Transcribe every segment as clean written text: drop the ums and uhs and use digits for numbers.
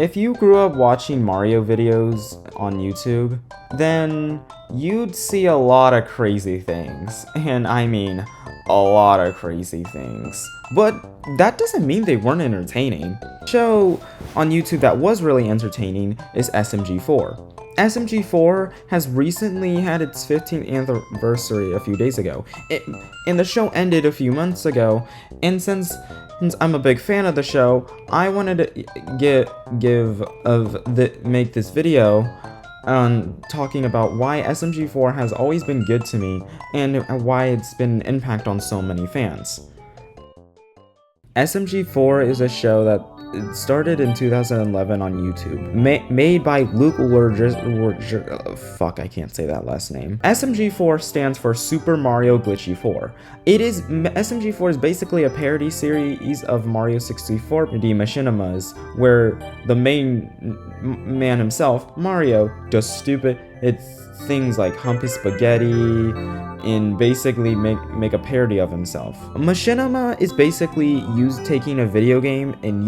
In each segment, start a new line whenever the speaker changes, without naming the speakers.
If you grew up watching Mario videos on YouTube, then you'd see a lot of crazy things. And I mean, a lot of crazy things. But that doesn't mean they weren't entertaining. The show on YouTube that was really entertaining is SMG4. SMG4 has recently had its 15th anniversary a few days ago, and the show ended a few months ago, and since I'm a big fan of the show, I wanted to make this video on talking about why SMG4 has always been good to me, and why it's been an impact on so many fans. SMG4 is a show that started in 2011 on YouTube, made by Luke fuck, I can't say that last name. SMG4 stands for Super Mario Glitchy 4. SMG4 is basically a parody series of Mario 64 the machinimas, where the main man himself, Mario, does stupid things like hump his spaghetti and basically make a parody of himself. Machinima is basically taking a video game and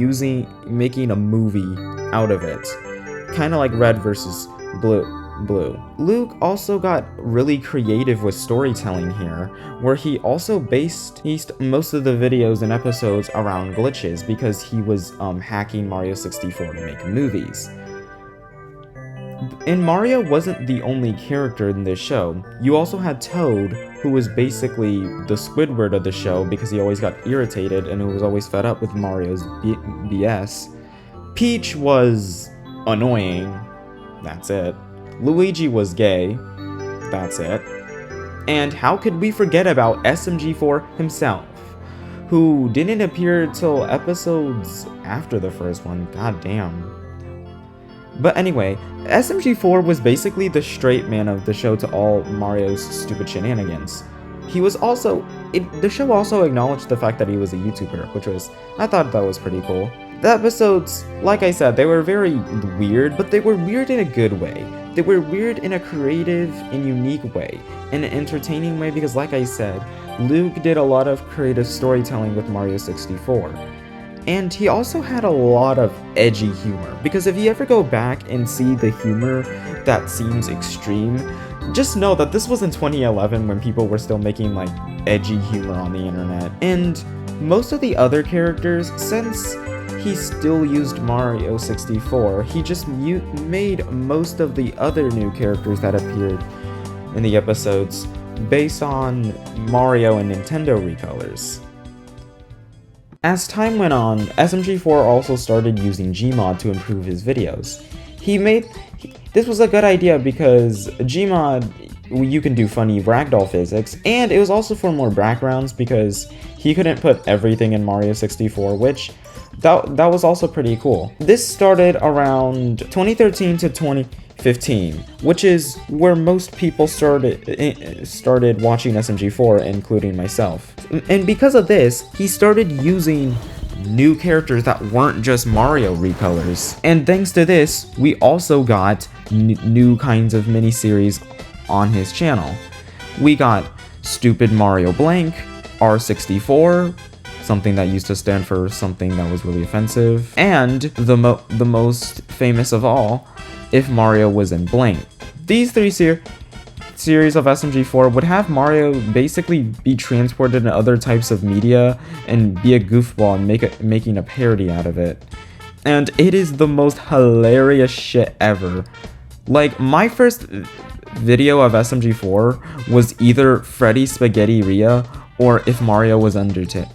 making a movie out of it, kind of like Red versus Blue. Luke also got really creative with storytelling here, where he also based most of the videos and episodes around glitches because he was hacking Mario 64 to make movies. And Mario wasn't the only character in this show. You also had Toad, who was basically the Squidward of the show because he always got irritated and who was always fed up with Mario's BS. Peach was annoying. That's it. Luigi was gay. That's it. And how could we forget about SMG4 himself, who didn't appear till episodes after the first one. God damn. But anyway, SMG4 was basically the straight man of the show to all Mario's stupid shenanigans. The show also acknowledged the fact that he was a YouTuber, I thought that was pretty cool. The episodes, like I said, they were very weird, but they were weird in a good way. They were weird in a creative and unique way, in an entertaining way, because like I said, Luke did a lot of creative storytelling with Mario 64. And he also had a lot of edgy humor, because if you ever go back and see the humor that seems extreme, just know that this was in 2011 when people were still making like edgy humor on the internet. And most of the other characters, since he still used Mario 64, he just made most of the other new characters that appeared in the episodes based on Mario and Nintendo recolors. As time went on, SMG4 also started using Gmod to improve his videos. This was a good idea because Gmod, you can do funny ragdoll physics, and it was also for more backgrounds because he couldn't put everything in Mario 64, which that was also pretty cool. This started around 2013 to 2015, which is where most people started watching SMG4, including myself. And because of this, he started using new characters that weren't just Mario recolors. And thanks to this, we also got new kinds of miniseries on his channel. We got Stupid Mario Blank, R64, something that used to stand for something that was really offensive, and the most famous of all, If Mario Was in Blank. These three series of SMG4 would have Mario basically be transported in other types of media and be a goofball and making a parody out of it. And it is the most hilarious shit ever. Like, my first video of SMG4 was either Freddy Spaghetti Ria or If Mario Was in Undertale.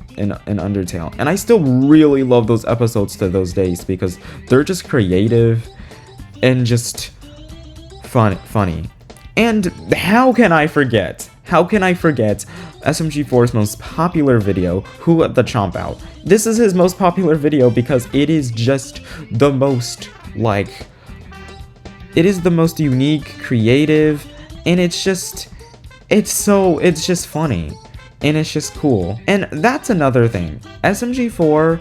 And I still really love those episodes to those days because they're just creative and just funny. And how can I forget SMG4's most popular video, Who Let the Chomp Out? This is his most popular video because it is just the most, it is the most unique, creative, and it's just funny. And it's just cool. And that's another thing. SMG4,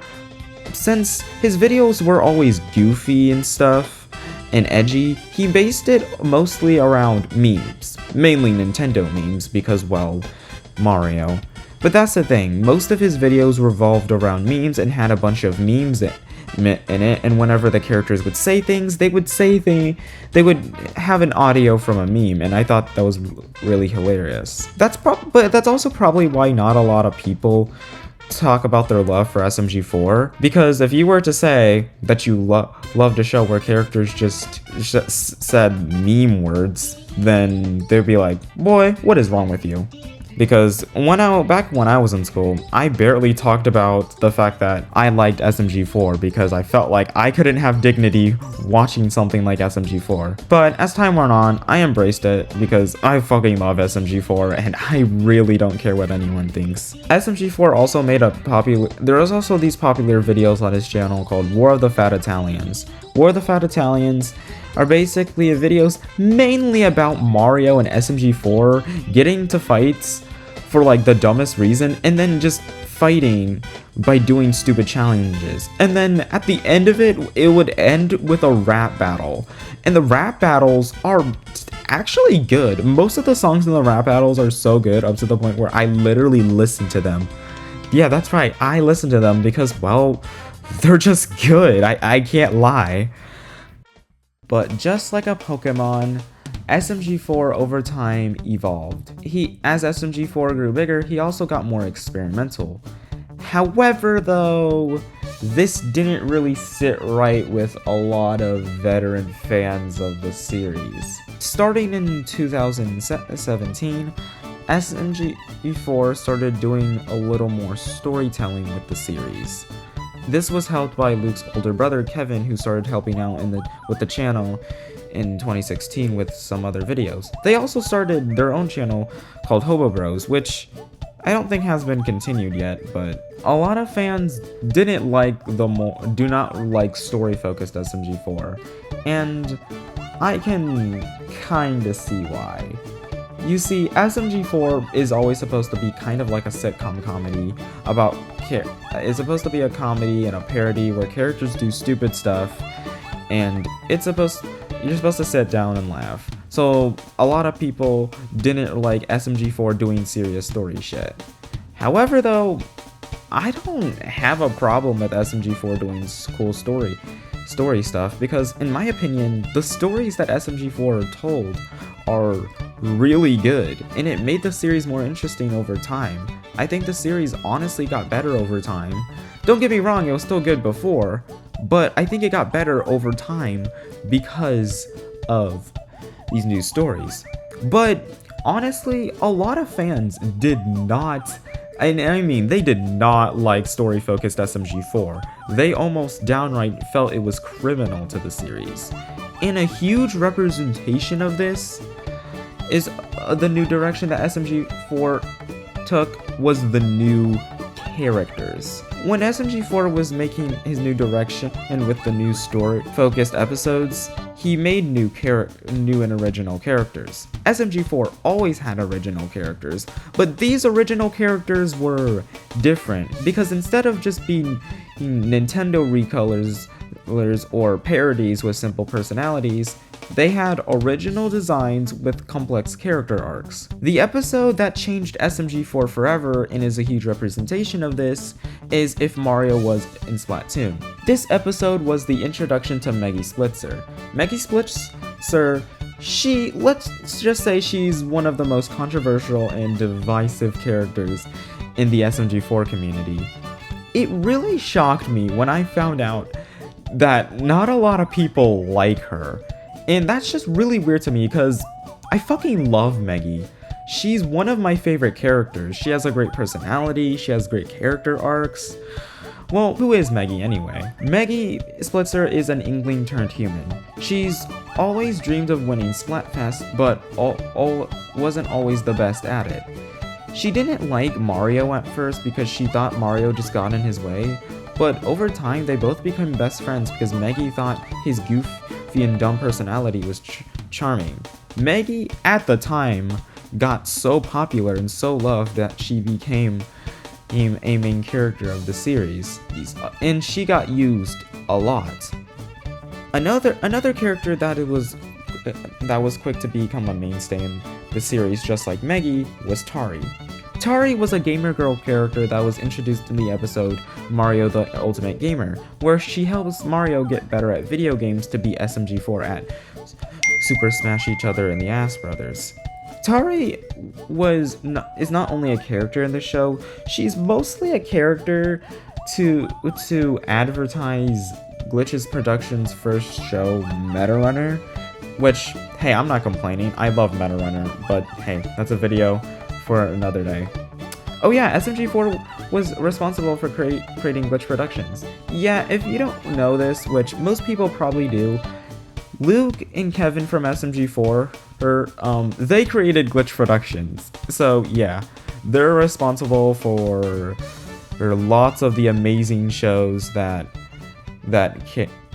since his videos were always goofy and stuff, and edgy, he based it mostly around memes. Mainly Nintendo memes, because, well, Mario. But that's the thing, most of his videos revolved around memes and had a bunch of memes in it, and whenever the characters would say things, they would have an audio from a meme, and I thought that was really hilarious. But that's also probably why not a lot of people talk about their love for SMG4, because if you were to say that you loved a show where characters just said meme words, then they'd be like, boy, what is wrong with you? Because back when I was in school, I barely talked about the fact that I liked SMG4 because I felt like I couldn't have dignity watching something like SMG4. But as time went on, I embraced it because I fucking love SMG4 and I really don't care what anyone thinks. SMG4 also made there was also these popular videos on his channel called War of the Fat Italians. War of the Fat Italians are basically videos mainly about Mario and SMG4 getting into fights for like the dumbest reason, and then just fighting by doing stupid challenges. And then at the end of it, it would end with a rap battle. And the rap battles are actually good. Most of the songs in the rap battles are so good, up to the point where I literally listen to them. Yeah, that's right, I listen to them because, well, they're just good. I can't lie. But just like a Pokemon, SMG4 over time evolved. As SMG4 grew bigger, he also got more experimental. However, though, this didn't really sit right with a lot of veteran fans of the series. Starting in 2017, SMG4 started doing a little more storytelling with the series. This was helped by Luke's older brother Kevin, who started helping out with the channel in 2016 with some other videos. They also started their own channel called Hobo Bros, which I don't think has been continued yet, but a lot of fans do not like story-focused SMG4, and I can kinda see why. You see, SMG4 is always supposed to be kind of like a sitcom comedy it's supposed to be a comedy and a parody where characters do stupid stuff, and you're supposed to sit down and laugh. So a lot of people didn't like SMG4 doing serious story shit. However, though, I don't have a problem with SMG4 doing cool story stuff, because in my opinion, the stories that SMG4 told are really good, and it made the series more interesting over time. I think the series honestly got better over time. Don't get me wrong, it was still good before, but I think it got better over time because of these new stories. But honestly, a lot of fans did not like story-focused SMG4. They almost downright felt it was criminal to the series. And a huge representation of this is the new direction that SMG4 took was the new characters. When SMG4 was making his new direction and with the new story-focused episodes, he made new and original characters. SMG4 always had original characters, but these original characters were different because instead of just being Nintendo recolors or parodies with simple personalities, they had original designs with complex character arcs. The episode that changed SMG4 forever and is a huge representation of this is If Mario Was in Splatoon. This episode was the introduction to Meggy Splitzer. Meggy Splitzer, let's just say she's one of the most controversial and divisive characters in the SMG4 community. It really shocked me when I found out that not a lot of people like her. And that's just really weird to me because I fucking love Meggy. She's one of my favorite characters. She has a great personality, she has great character arcs. Well, who is Meggy anyway? Meggy Splitzer is an Inkling turned human. She's always dreamed of winning Splatfest, but wasn't always the best at it. She didn't like Mario at first because she thought Mario just got in his way, but over time they both became best friends because Meggy thought his goofy and dumb personality was charming. Meggy, at the time, got so popular and so loved that she became a main character of the series, and she got used a lot. Another character that was quick to become a mainstay in the series, just like Meggy, was Tari. Atari was a gamer girl character that was introduced in the episode Mario the Ultimate Gamer, where she helps Mario get better at video games to beat SMG4 at Super Smash Each Other in the Ass Brothers. Atari is not only a character in the show, she's mostly a character to advertise Glitches Productions' first show, Meta Runner, which, hey, I'm not complaining, I love Meta Runner, but hey, that's a video for another day. Oh yeah, SMG4 was responsible for creating Glitch Productions. Yeah, if you don't know this, which most people probably do, Luke and Kevin from SMG4, they created Glitch Productions. So yeah, they're responsible for lots of the amazing shows that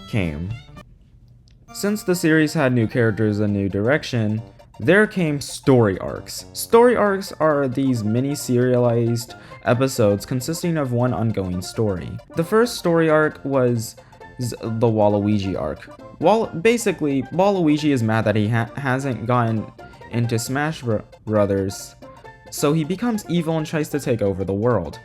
came. Since the series had new characters and new direction, there came story arcs. Story arcs are these mini-serialized episodes consisting of one ongoing story. The first story arc was the Waluigi arc. Basically, Waluigi is mad that he hasn't gotten into Smash Brothers, so he becomes evil and tries to take over the world.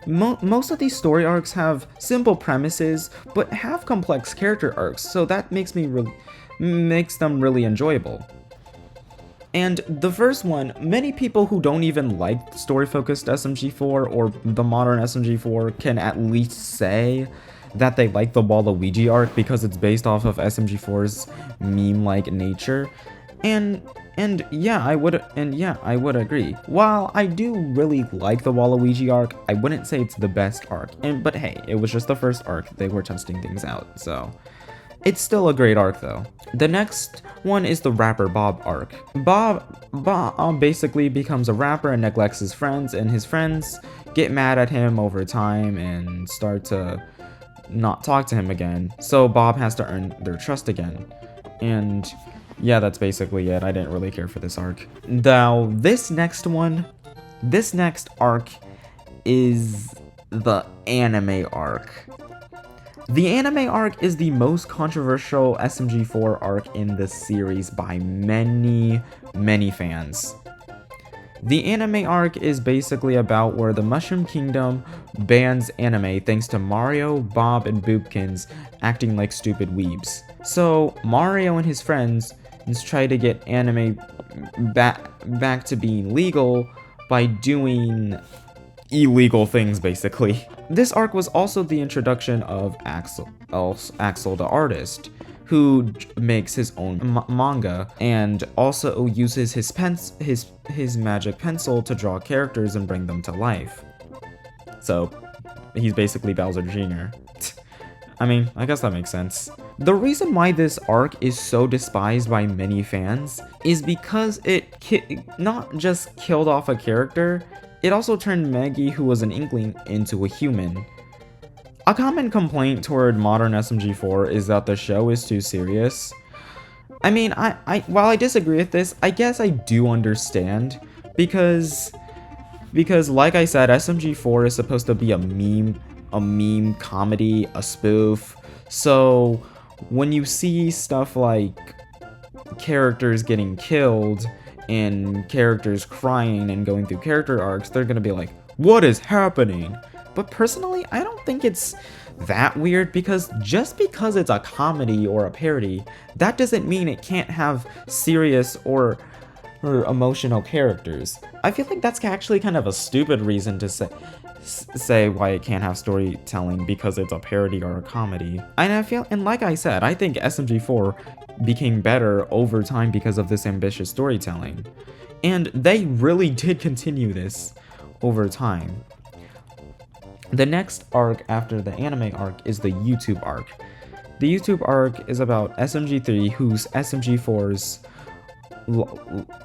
Most of these story arcs have simple premises, but have complex character arcs, so that makes them really enjoyable. And the first one, many people who don't even like story-focused SMG4 or the modern SMG4 can at least say that they like the Waluigi arc because it's based off of SMG4's meme-like nature. And yeah, I would agree. While I do really like the Waluigi arc, I wouldn't say it's the best arc. But hey, it was just the first arc. They were testing things out, so it's still a great arc though. The next one is the rapper Bob arc. Bob basically becomes a rapper and neglects his friends, and his friends get mad at him over time and start to not talk to him again. So Bob has to earn their trust again. And yeah, that's basically it. I didn't really care for this arc. Now, this next arc is the anime arc. The anime arc is the most controversial SMG4 arc in the series by many, many fans. The anime arc is basically about where the Mushroom Kingdom bans anime thanks to Mario, Bob, and Boopkins acting like stupid weebs. So Mario and his friends try to get anime back to being legal by doing illegal things, basically. This arc was also the introduction of Axel the artist, who makes his own manga and also uses his magic pencil to draw characters and bring them to life. So he's basically Bowser Jr. I mean, I guess that makes sense. The reason why this arc is so despised by many fans is because it not just killed off a character, it also turned Maggie, who was an Inkling, into a human. A common complaint toward modern SMG4 is that the show is too serious. I mean, while I disagree with this, I guess I do understand, because like I said, SMG4 is supposed to be a meme comedy, a spoof. So when you see stuff like characters getting killed and characters crying and going through character arcs, they're gonna be like, what is happening? But personally, I don't think it's that weird, because just because it's a comedy or a parody, that doesn't mean it can't have serious or emotional characters. I feel like that's actually kind of a stupid reason to say why it can't have storytelling because it's a parody or a comedy. And like I said, I think SMG4 became better over time because of this ambitious storytelling. And they really did continue this over time. The next arc after the anime arc is the YouTube arc. The YouTube arc is about SMG3, who's SMG4's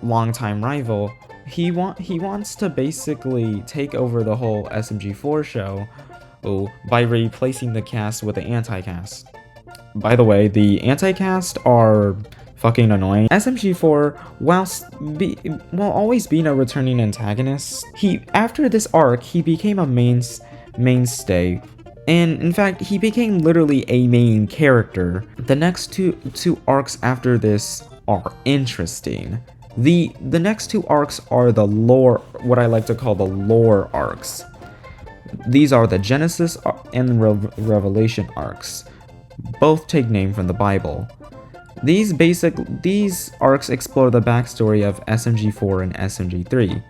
longtime rival. He wants to basically take over the whole SMG4 show by replacing the cast with the anti-cast. By the way, the anti-cast are fucking annoying. SMG4, while always being a returning antagonist, after this arc, he became a mainstay, and in fact, he became literally a main character. The next two arcs after this are interesting. The next two arcs are the lore, what I like to call the lore arcs. These are the Genesis and Revelation arcs. Both take name from the Bible. These arcs explore the backstory of SMG4 and SMG3.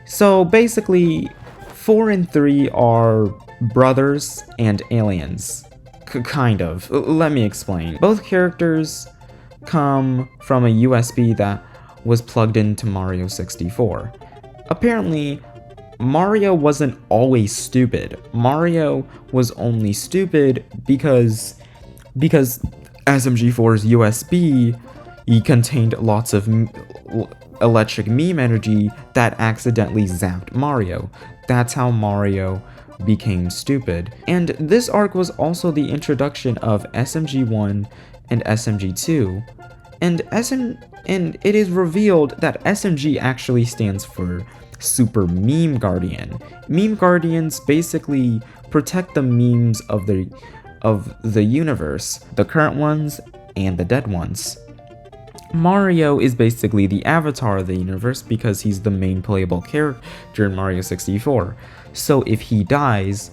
So basically, 4 and 3 are brothers and aliens. Kind of. Let me explain. Both characters come from a USB that was plugged into Mario 64. Apparently, Mario wasn't always stupid. Mario was only stupid because SMG4's USB contained lots of electric meme energy that accidentally zapped Mario. That's how Mario became stupid. And this arc was also the introduction of SMG1 and SMG2. And it is revealed that SMG actually stands for Super Meme Guardian. Meme Guardians basically protect the memes of the universe, the current ones and the dead ones. Mario is basically the avatar of the universe because he's the main playable character in Mario 64. So if he dies,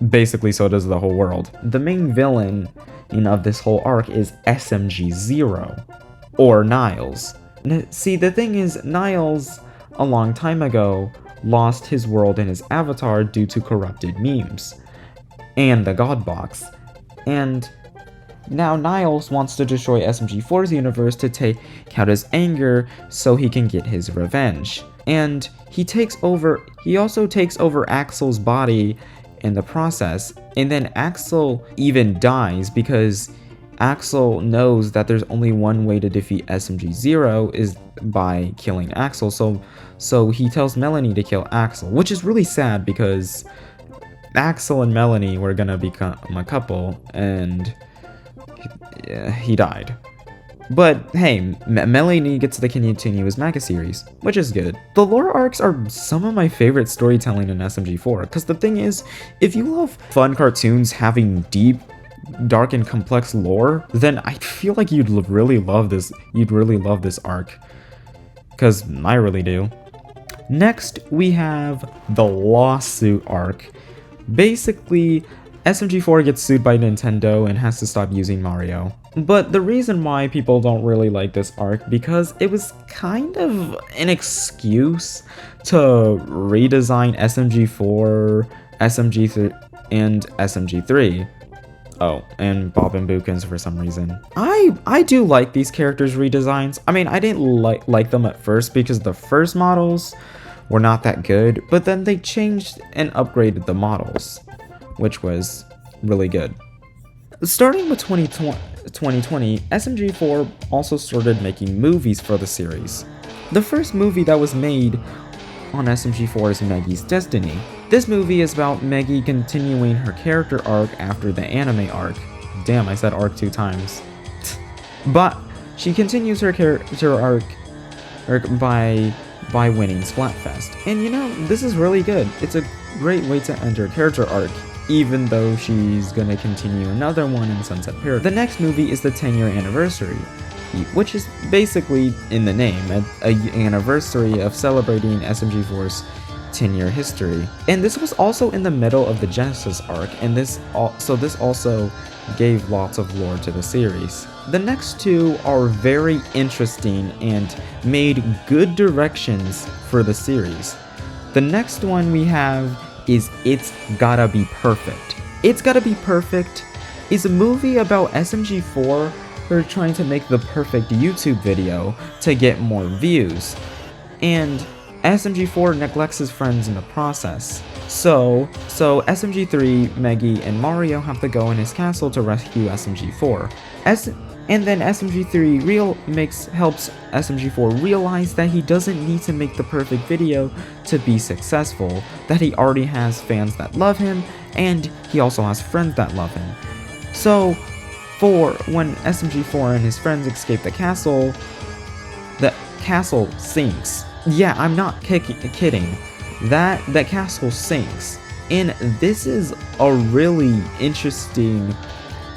basically so does the whole world. The main villain of this whole arc is SMG0, or Niles. See, the thing is, Niles, a long time ago, lost his world and his avatar due to corrupted memes and the God Box. And now Niles wants to destroy SMG4's universe to take out his anger so he can get his revenge. And he also takes over Axel's body in the process. And then Axel even dies because Axel knows that there's only one way to defeat SMG0 is by killing Axel. So he tells Melanie to kill Axel, which is really sad because Axel and Melanie were gonna become a couple, and he died. But hey, Melanie gets to continue his manga series, which is good. The lore arcs are some of my favorite storytelling in SMG4, because the thing is, if you love fun cartoons having deep, dark, and complex lore, then I feel like you'd really love this arc, because I really do. Next, we have the lawsuit arc. Basically, SMG4 gets sued by Nintendo and has to stop using Mario. But the reason why people don't really like this arc, because it was kind of an excuse to redesign SMG4, SMG3, and SMG3. Oh, and Bob and Bookins for some reason. I do like these characters' redesigns. I mean, I didn't like them at first because the first models were not that good, but then they changed and upgraded the models, which was really good. Starting with 2020, SMG4 also started making movies for the series. The first movie that was made on SMG4 is Meggy's Destiny. This movie is about Meggy continuing her character arc after the anime arc. Damn, I said arc 2 times. But she continues her character arc by winning Splatfest. And you know, this is really good. It's a great way to end her character arc, even though she's gonna continue another one in Sunset Paradise. The next movie is the 10-year anniversary, which is basically in the name, an anniversary of celebrating SMG4's 10-year history. And this was also in the middle of the Genesis arc, and this also gave lots of lore to the series. The next two are very interesting and made good directions for the series. The next one we have is It's Gotta Be Perfect. It's Gotta Be Perfect is a movie about SMG4 who are trying to make the perfect YouTube video to get more views, and SMG4 neglects his friends in the process. So SMG3, Meggy, and Mario have to go in his castle to rescue SMG4. And then SMG3 helps SMG4 realize that he doesn't need to make the perfect video to be successful, that he already has fans that love him, and he also has friends that love him. So, when SMG4 and his friends escape the castle sinks. Yeah, I'm not kidding. That castle sinks. And this is a really interesting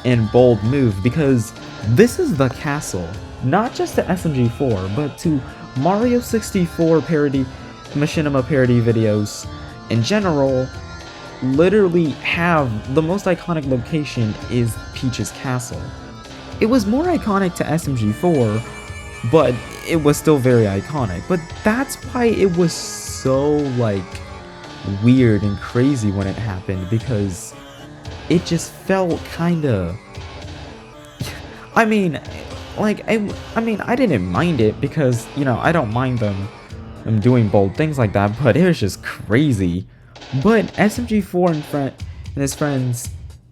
and bold move because this is the castle, not just to SMG4, but to Mario 64 parody, machinima parody videos in general literally have the most iconic location is Peach's castle. It was more iconic to SMG4, but it was still very iconic. But that's why it was so like weird and crazy when it happened, because it just felt kind of I mean I didn't mind it because, you know, I don't mind them doing bold things like that, but it was just crazy. But SMG4 and his friends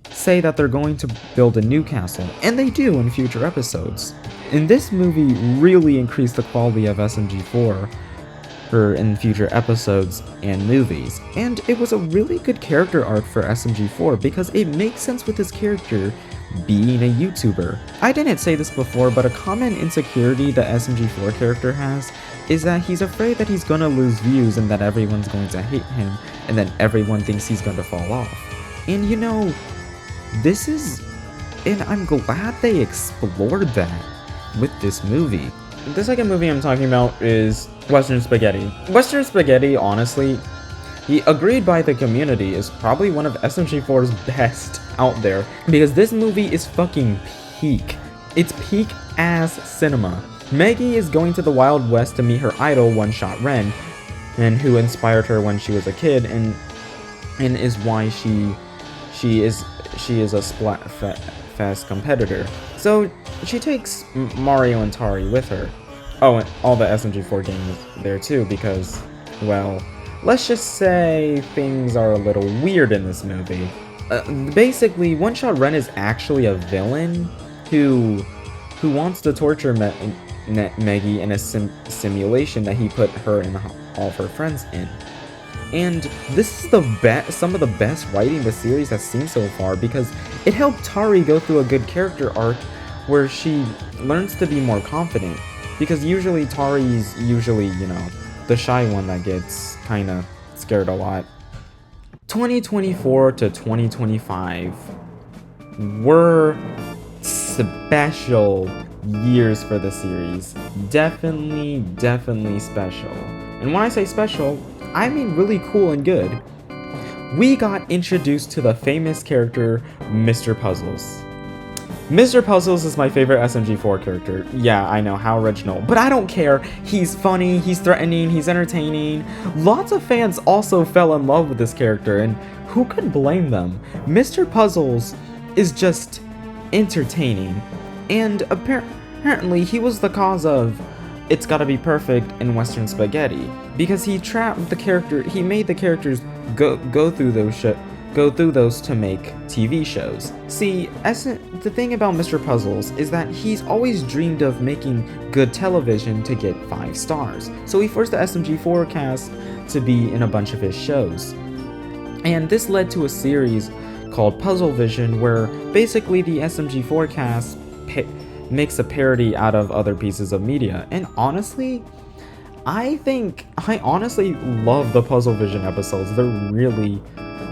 say that they're going to build a new castle, and they do in future episodes. And this movie really increased the quality of SMG4 in future episodes and movies, and it was a really good character arc for SMG4 because it makes sense with his character being a YouTuber. I didn't say this before, but a common insecurity the SMG4 character has is that he's afraid that he's gonna lose views and that everyone's going to hate him, and then everyone thinks he's going to fall off. And you know, and I'm glad they explored that with this movie. The second movie I'm talking about is Western Spaghetti. Western Spaghetti, honestly, he agreed by the community, is probably one of SMG4's best out there, because this movie is fucking peak. It's peak ass cinema. Maggie is going to the Wild West to meet her idol, One Shot Ren, and who inspired her when she was a kid, and is why she is a Splatfest competitor. So she takes Mario and Tari with her. Oh, and all the SMG4 games there too, because, well, let's just say things are a little weird in this movie. Basically, One Shot Ren is actually a villain who wants to torture Maggie in a simulation that he put her and all of her friends in. And this is some of the best writing the series has seen so far, because it helped Tari go through a good character arc where she learns to be more confident. Because usually Tari's you know, the shy one that gets kinda scared a lot. 2024 to 2025 were special years for the series. Definitely special. And when I say special, I mean really cool and good. We got introduced to the famous character, Mr. Puzzles. Mr. Puzzles is my favorite SMG4 character. Yeah, I know, how original. But I don't care. He's funny, he's threatening, he's entertaining. Lots of fans also fell in love with this character, and who could blame them? Mr. Puzzles is just entertaining. And apparently he was the cause of It's Gotta Be Perfect in Western Spaghetti, because he made the characters go through those to make TV shows. See, the thing about Mr. Puzzles is that he's always dreamed of making good television to get 5 stars, so he forced the SMG4 cast to be in a bunch of his shows. And this led to a series called Puzzle Vision, where basically the SMG4 cast makes a parody out of other pieces of media. And honestly, I honestly love the Puzzle Vision episodes. They're really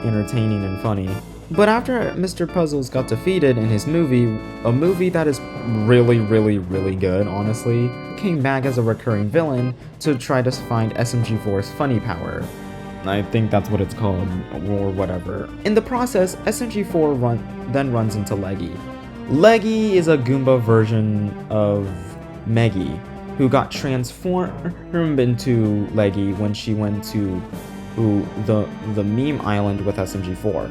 entertaining and funny. But after Mr. Puzzles got defeated in his movie, a movie that is really good, honestly, came back as a recurring villain to try to find SMG4's funny power. I think that's what it's called, or whatever. In the process, SMG4 then runs into Leggy. Leggy is a Goomba version of Maggie, who got transformed into Leggy when she went to the meme island with SMG4.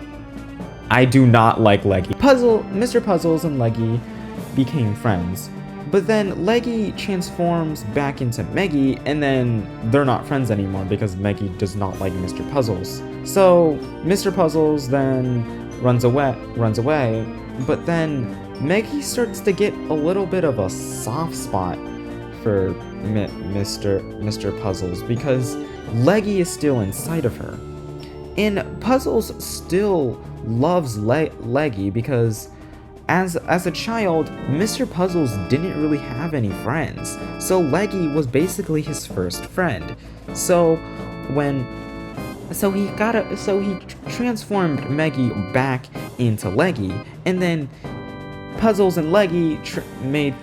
I do not like Leggy. Mr. Puzzles and Leggy became friends, but then Leggy transforms back into Maggie, and then they're not friends anymore because Maggie does not like Mr. Puzzles. So Mr. Puzzles then runs away, but then Maggie starts to get a little bit of a soft spot for Mr. Puzzles, because Leggy is still inside of her. And Puzzles still loves Leggy because as a child, Mr. Puzzles didn't really have any friends. So Leggy was basically his first friend. So he transformed Maggie back into Leggy, and then Puzzles and Leggy made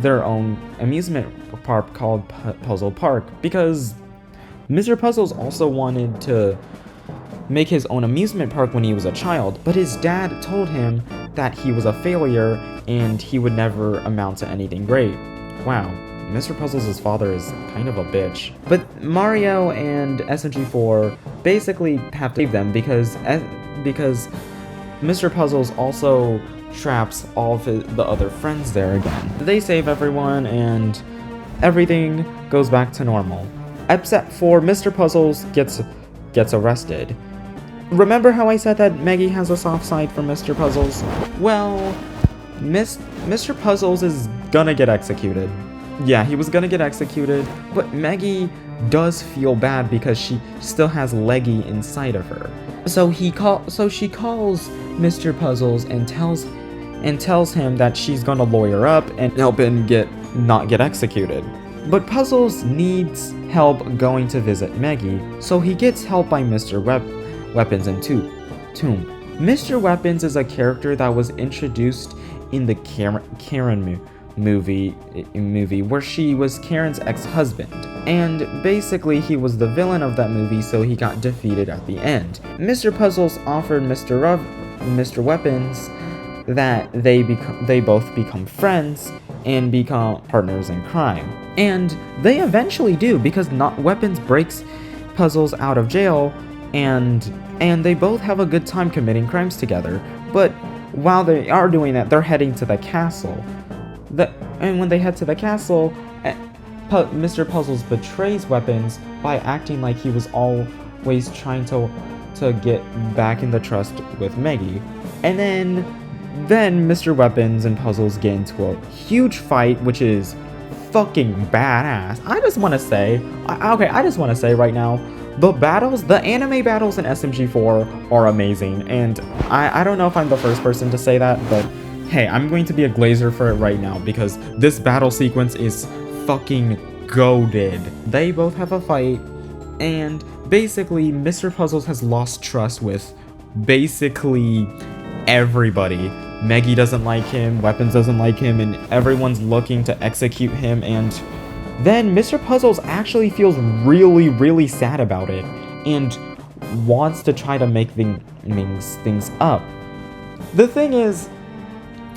their own amusement park called Puzzle Park because Mr. Puzzles also wanted to make his own amusement park when he was a child, but his dad told him that he was a failure and he would never amount to anything great. Wow, Mr. Puzzles' father is kind of a bitch. But Mario and SMG4 basically have to save them because Mr. Puzzles also traps all of the other friends there again. They save everyone and everything goes back to normal. Except for Mr. Puzzles gets arrested. Remember how I said that Maggie has a soft side for Mr. Puzzles? Well, Mr. Puzzles is gonna get executed. Yeah, he was gonna get executed, but Maggie does feel bad because she still has Leggy inside of her. So she calls Mr. Puzzles and tells him that she's gonna lawyer up and help him not get executed. But Puzzles needs help going to visit Maggie, so he gets help by Mr. Weapons and Tomb. Mr. Weapons is a character that was introduced in the Karen movie where she was Karen's ex-husband, and basically he was the villain of that movie, so he got defeated at the end. Mr. Puzzles offered Mr. Weapons that they both become friends and become partners in crime. And they eventually do, because Weapons breaks Puzzles out of jail, and they both have a good time committing crimes together. But while they are doing that, they're heading to the castle. And when they head to the castle, Mr. Puzzles betrays Weapons by acting like he was always trying to get back in the trust with Maggie. And then Mr. Weapons and Puzzles get into a huge fight, which is fucking badass. I just want to say right now, the anime battles in SMG4 are amazing, and I don't know if I'm the first person to say that, but hey, I'm going to be a glazer for it right now, because this battle sequence is fucking goated. They both have a fight, and basically Mr. Puzzles has lost trust with basically everybody. Maggie doesn't like him, Weapons doesn't like him, and everyone's looking to execute him, and then Mr. Puzzles actually feels really, really sad about it, and wants to try to make things up. The thing is,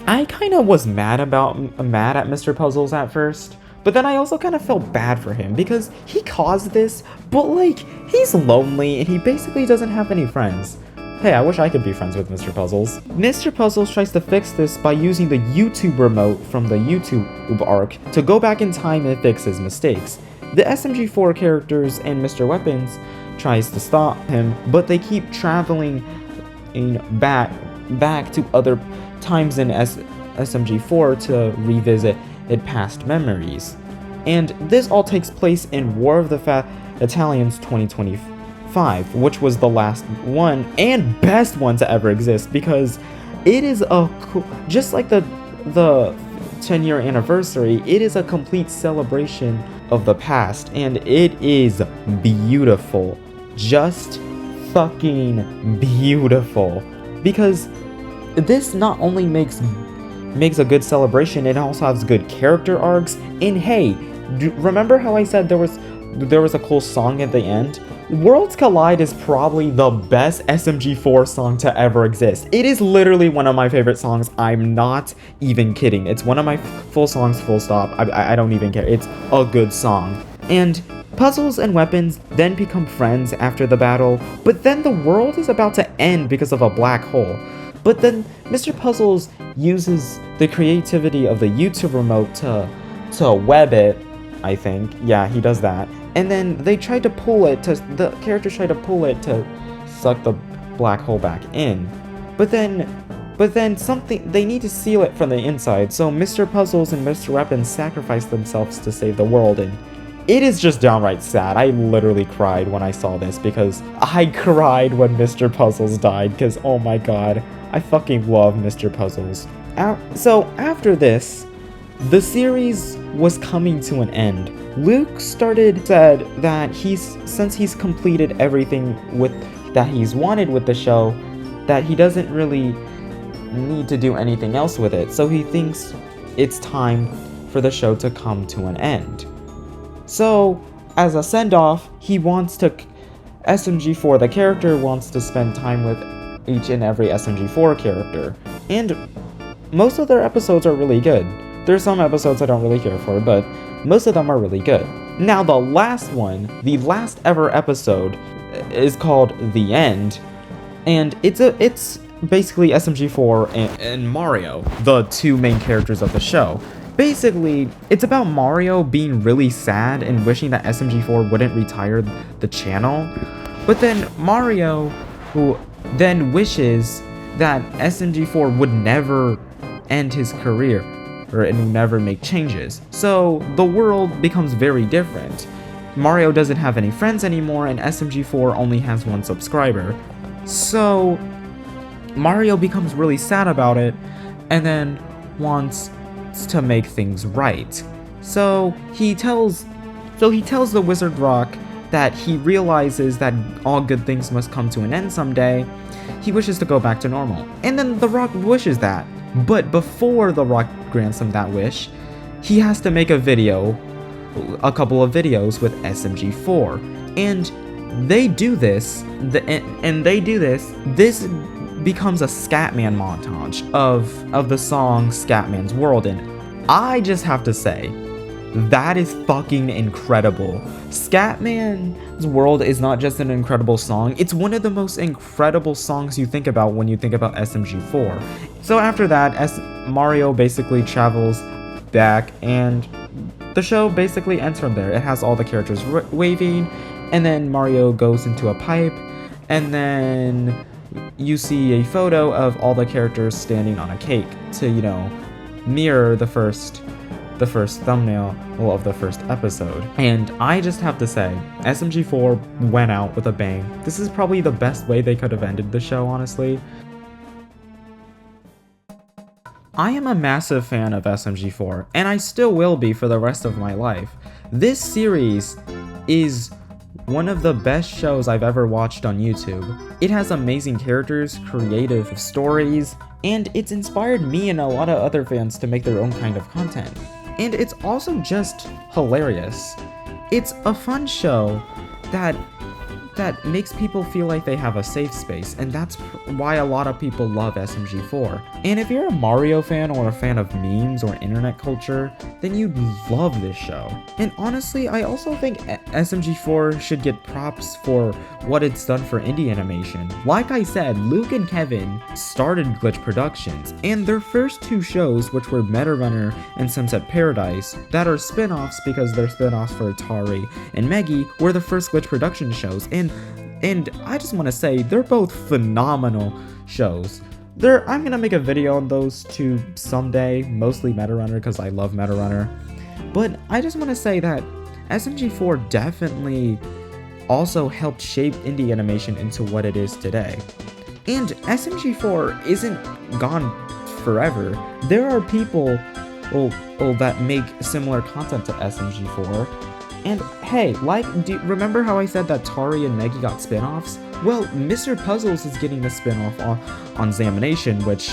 I kind of was mad at Mr. Puzzles at first, but then I also kind of felt bad for him, because he caused this, but like, he's lonely, and he basically doesn't have any friends. Hey, I wish I could be friends with Mr. Puzzles. Mr. Puzzles tries to fix this by using the YouTube remote from the YouTube arc to go back in time and fix his mistakes. The SMG4 characters and Mr. Weapons tries to stop him, but they keep traveling back to other times in SMG4 to revisit past memories. And this all takes place in War of the Italians 2025. Which was the last one and best one to ever exist, because it is just like the 10-year anniversary, it is a complete celebration of the past, and it is beautiful. Just fucking beautiful. Because this not only makes a good celebration, it also has good character arcs. And hey, remember how I said there was a cool song at the end? Worlds Collide is probably the best SMG4 song to ever exist. It is literally one of my favorite songs. I'm not even kidding. It's one of my full songs, full stop. I don't even care. It's a good song. And Puzzles and Weapons then become friends after the battle, but then the world is about to end because of a black hole. But then Mr. Puzzles uses the creativity of the YouTube remote to web it, I think. Yeah, he does that. And then the characters try to pull it to suck the black hole back in. But then they need to seal it from the inside, so Mr. Puzzles and Mr. Weapons sacrifice themselves to save the world, and it is just downright sad. I literally cried when I saw this, because I cried when Mr. Puzzles died, because oh my god, I fucking love Mr. Puzzles. So after this, the series was coming to an end. Luke said that since he's completed everything that he's wanted with the show, that he doesn't really need to do anything else with it. So he thinks it's time for the show to come to an end. So, as a send-off, SMG4, the character, wants to spend time with each and every SMG4 character. And most of their episodes are really good. There's some episodes I don't really care for, but most of them are really good. Now, the last ever episode is called The End, and it's basically SMG4 and Mario, the two main characters of the show. Basically, it's about Mario being really sad and wishing that SMG4 wouldn't retire the channel, but then Mario, who then wishes that SMG4 would never end his career, and never make changes. So the world becomes very different. Mario doesn't have any friends anymore, and SMG4 only has one subscriber. So Mario becomes really sad about it, and then wants to make things right. So he tells the Wizard Rock that he realizes that all good things must come to an end someday. He wishes to go back to normal, and then the Rock wishes that. But before the Rock grants him that wish, he has to make a couple of videos with SMG4, and they do this. This becomes a Scatman montage of the song Scatman's World, and I just have to say, that is fucking incredible. Scatman's World is not just an incredible song, it's one of the most incredible songs you think about when you think about SMG4. So after that, Mario basically travels back, and the show basically ends from there. It has all the characters waving, and then Mario goes into a pipe, and then you see a photo of all the characters standing on a cake to, mirror the first thumbnail of the first episode. And I just have to say, SMG4 went out with a bang. This is probably the best way they could have ended the show, honestly. I am a massive fan of SMG4, and I still will be for the rest of my life. This series is one of the best shows I've ever watched on YouTube. It has amazing characters, creative stories, and it's inspired me and a lot of other fans to make their own kind of content. And it's also just hilarious. It's a fun show that makes people feel like they have a safe space, and that's why a lot of people love SMG4. And if you're a Mario fan or a fan of memes or internet culture, then you'd love this show. And honestly, I also think SMG4 should get props for what it's done for indie animation. Like I said, Luke and Kevin started Glitch Productions, and their first two shows, which were Meta Runner and Sunset Paradise, that are spin-offs because they're spin-offs for Atari and Meggy, were the first Glitch Production shows, and I just want to say, they're both phenomenal shows. I'm gonna make a video on those two someday, mostly Meta Runner because I love Meta Runner. But I just want to say that SMG4 definitely also helped shape indie animation into what it is today. And SMG4 isn't gone forever. There are people that make similar content to SMG4. And hey, remember how I said that Tari and Meggy got spin-offs? Well, Mr. Puzzles is getting a spin-off on Zamination, which,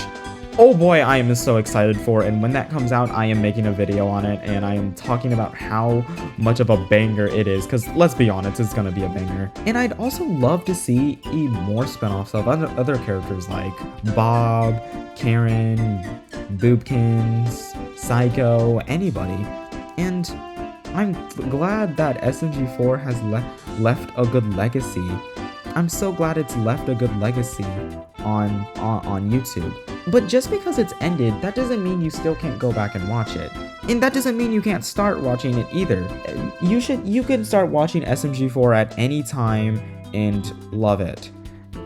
oh boy, I am so excited for, and when that comes out, I am making a video on it, and I am talking about how much of a banger it is, because let's be honest, it's gonna be a banger. And I'd also love to see more spin-offs of other characters like Bob, Karen, Boobkins, Psycho, anybody. And I'm glad that SMG4 has left a good legacy. I'm so glad it's left a good legacy on YouTube. But just because it's ended, that doesn't mean you still can't go back and watch it. And that doesn't mean you can't start watching it either. You can start watching SMG4 at any time and love it.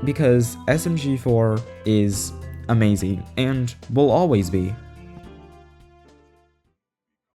Because SMG4 is amazing and will always be.